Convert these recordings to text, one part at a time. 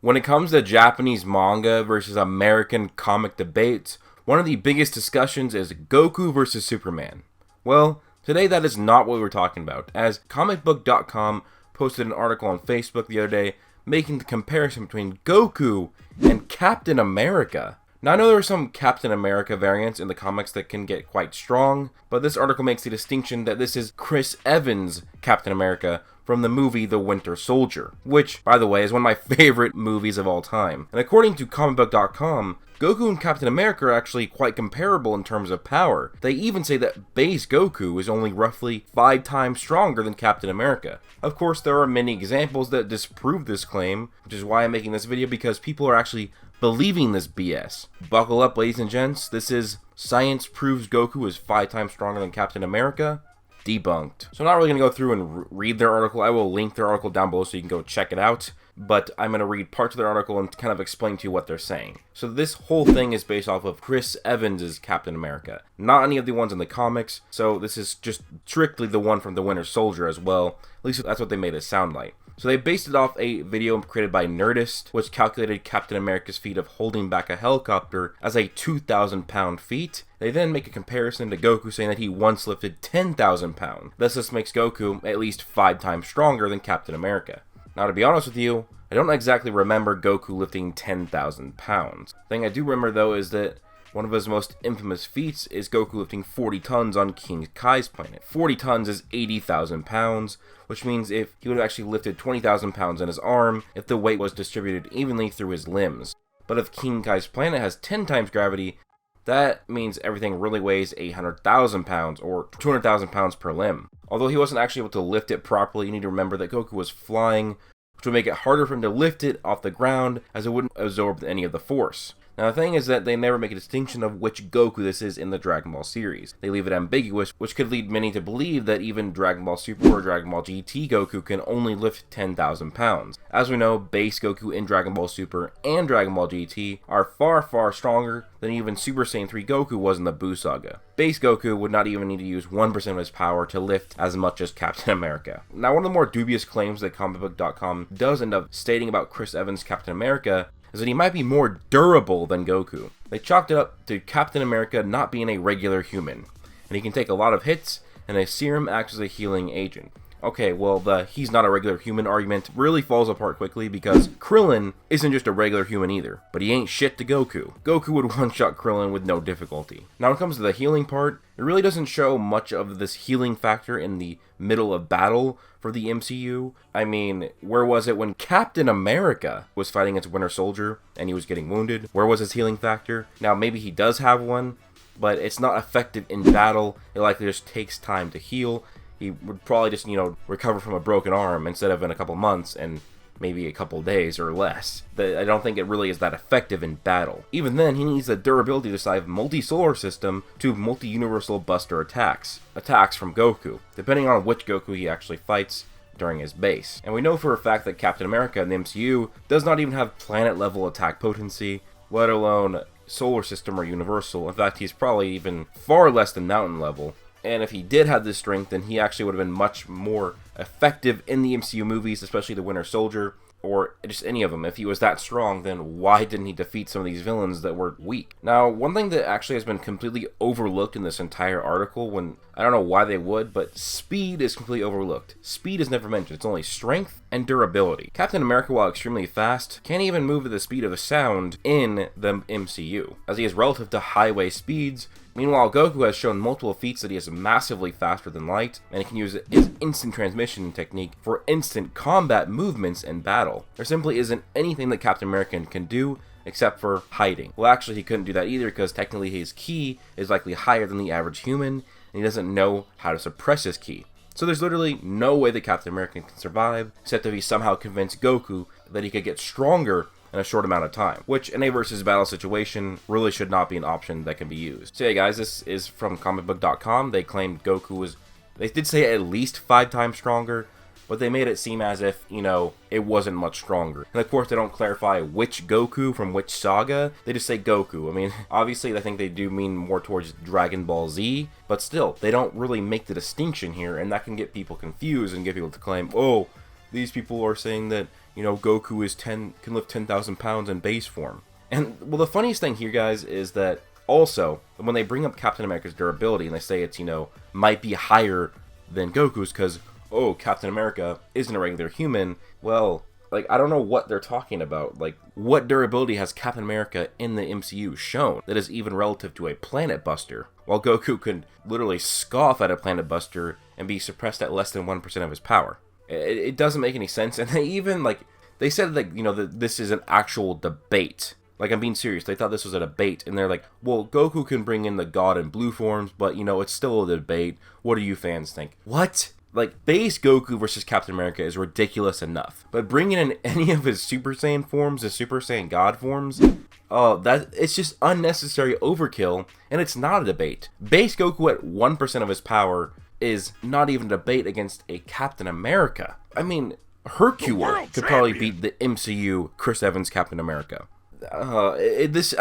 When it comes to Japanese manga versus American comic debates, one of the biggest discussions is Goku versus Superman. Well, today that is not what we're talking about, as comicbook.com posted an article on Facebook the other day making the comparison between Goku and Captain America. Now, I know there are some Captain America variants in the comics that can get quite strong, but this article makes the distinction that this is Chris Evans' Captain America from the movie The Winter Soldier, which, by the way, is one of my favorite movies of all time. And according to comicbook.com, Goku and Captain America are actually quite comparable in terms of power. They even say that base Goku is only roughly 5 times stronger than Captain America. Of course, there are many examples that disprove this claim, which is why I'm making this video, because people are actually believing this BS. Buckle up, ladies and gents. This is Science Proves Goku is 5 times stronger than Captain America. Debunked. So I'm not really going to go through and read their article. I will link their article down below so you can go check it out. But I'm going to read parts of their article and kind of explain to you what they're saying. So this whole thing is based off of Chris Evans' Captain America, not any of the ones in the comics. So this is just strictly the one from The Winter Soldier as well. At least that's what they made it sound like. So they based it off a video created by Nerdist, which calculated Captain America's feat of holding back a helicopter as a 2,000-pound feat. They then make a comparison to Goku, saying that he once lifted 10,000 pounds. This makes Goku at least 5 times stronger than Captain America. Now, to be honest with you, I don't exactly remember Goku lifting 10,000 pounds. The thing I do remember, though, is that one of his most infamous feats is Goku lifting 40 tons on King Kai's planet. 40 tons is 80,000 pounds, which means if he would have actually lifted 20,000 pounds on his arm if the weight was distributed evenly through his limbs. But if King Kai's planet has 10 times gravity, that means everything really weighs 800,000 pounds or 200,000 pounds per limb. Although he wasn't actually able to lift it properly, you need to remember that Goku was flying, which would make it harder for him to lift it off the ground as it wouldn't absorb any of the force. Now, the thing is that they never make a distinction of which Goku this is in the Dragon Ball series. They leave it ambiguous, which could lead many to believe that even Dragon Ball Super or Dragon Ball GT Goku can only lift 10,000 pounds. As we know, base Goku in Dragon Ball Super and Dragon Ball GT are far, far stronger than even Super Saiyan 3 Goku was in the Buu Saga. Base Goku would not even need to use 1% of his power to lift as much as Captain America. Now, one of the more dubious claims that comicbook.com does end up stating about Chris Evans' Captain America is that he might be more durable than Goku. They chalked it up to Captain America not being a regular human, and he can take a lot of hits, and his serum acts as a healing agent. Okay, well, the he's not a regular human argument really falls apart quickly because Krillin isn't just a regular human either, but he ain't shit to Goku. Goku would one-shot Krillin with no difficulty. Now when it comes to the healing part, it really doesn't show much of this healing factor in the middle of battle for the MCU. I mean, where was it when Captain America was fighting against Winter Soldier and he was getting wounded? Where was his healing factor? Now maybe he does have one, but it's not effective in battle. It likely just takes time to heal. He would probably just, recover from a broken arm instead of in a couple months and maybe a couple days or less. I don't think it really is that effective in battle. Even then, he needs the durability to survive multi-solar system to multi-universal buster attacks from Goku, depending on which Goku he actually fights during his base. And we know for a fact that Captain America in the MCU does not even have planet-level attack potency, let alone solar system or universal. In fact, he's probably even far less than mountain level. And if he did have this strength, then he actually would have been much more effective in the MCU movies, especially the Winter Soldier, or just any of them. If he was that strong, then why didn't he defeat some of these villains that were weak? Now, one thing that actually has been completely overlooked in this entire article, when I don't know why they would, but speed is completely overlooked. Speed is never mentioned. It's only strength and durability. Captain America, while extremely fast, can't even move at the speed of sound in the MCU, as he is relative to highway speeds. Meanwhile, Goku has shown multiple feats that he is massively faster than light, and he can use his instant transmission technique for instant combat movements in battle. There simply isn't anything that Captain America can do except for hiding. Well, actually, he couldn't do that either because technically his ki is likely higher than the average human, and he doesn't know how to suppress his ki. So there's literally no way that Captain America can survive, except if he somehow convinced Goku that he could get stronger in a short amount of time, which in a versus battle situation really should not be an option that can be used. So yeah guys, this is from comicbook.com. They claimed Goku was, they did say at least 5 times stronger, but they made it seem as if, it wasn't much stronger. And of course they don't clarify which Goku from which saga, they just say Goku. I mean, obviously I think they do mean more towards Dragon Ball Z, but still, they don't really make the distinction here, and that can get people confused and get people to claim, oh, these people are saying that Goku can lift 10,000 pounds in base form. And well, the funniest thing here, guys, is that also when they bring up Captain America's durability and they say it's might be higher than Goku's because Captain America isn't a regular human. Well, like, I don't know what they're talking about. Like, what durability has Captain America in the MCU shown that is even relative to a planet buster? While Goku could literally scoff at a planet buster and be suppressed at less than 1% of his power. It doesn't make any sense. And they even, they said, that this is an actual debate. Like, I'm being serious. They thought this was a debate. And they're like, well, Goku can bring in the God in blue forms, but, it's still a debate. What do you fans think? What? Like, base Goku versus Captain America is ridiculous enough. But bringing in any of his Super Saiyan forms, his Super Saiyan God forms, it's just unnecessary overkill, and it's not a debate. Base Goku at 1% of his power is not even a debate against a Captain America. I mean, Hercule could probably beat the MCU Chris Evans Captain America. This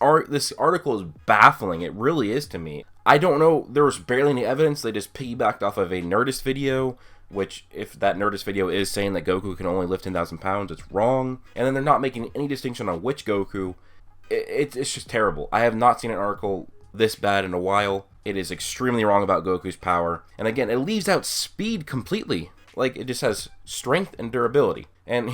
article is baffling. It really is to me. I don't know. There was barely any evidence. They just piggybacked off of a Nerdist video, which, if that Nerdist video is saying that Goku can only lift 10,000 pounds, it's wrong. And then they're not making any distinction on which Goku. It's just terrible. I have not seen an article this bad in a while. It is extremely wrong about Goku's power. And again, it leaves out speed completely. Like, it just has strength and durability. And,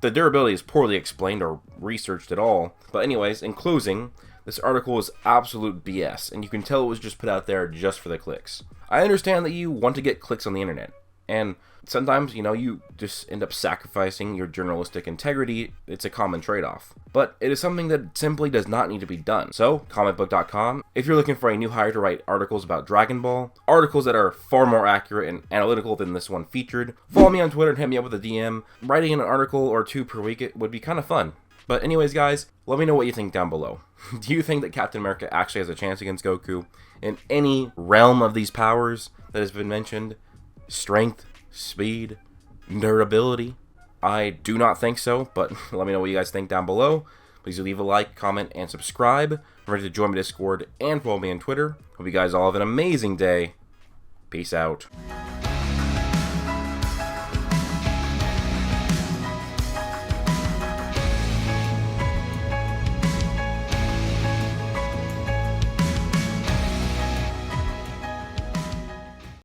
the durability is poorly explained or researched at all. But anyways, in closing, this article is absolute BS, and you can tell it was just put out there just for the clicks. I understand that you want to get clicks on the internet, and sometimes, you just end up sacrificing your journalistic integrity. It's a common trade-off. But it is something that simply does not need to be done. So, comicbook.com, if you're looking for a new hire to write articles about Dragon Ball, articles that are far more accurate and analytical than this one featured, follow me on Twitter and hit me up with a DM. Writing an article or two per week would be kind of fun. But anyways, guys, let me know what you think down below. Do you think that Captain America actually has a chance against Goku in any realm of these powers that has been mentioned? Strength, speed, durability? I do not think so, but let me know what you guys think down below. Please leave a like, comment, and subscribe. Remember to join my Discord and follow me on Twitter. Hope you guys all have an amazing day. Peace out.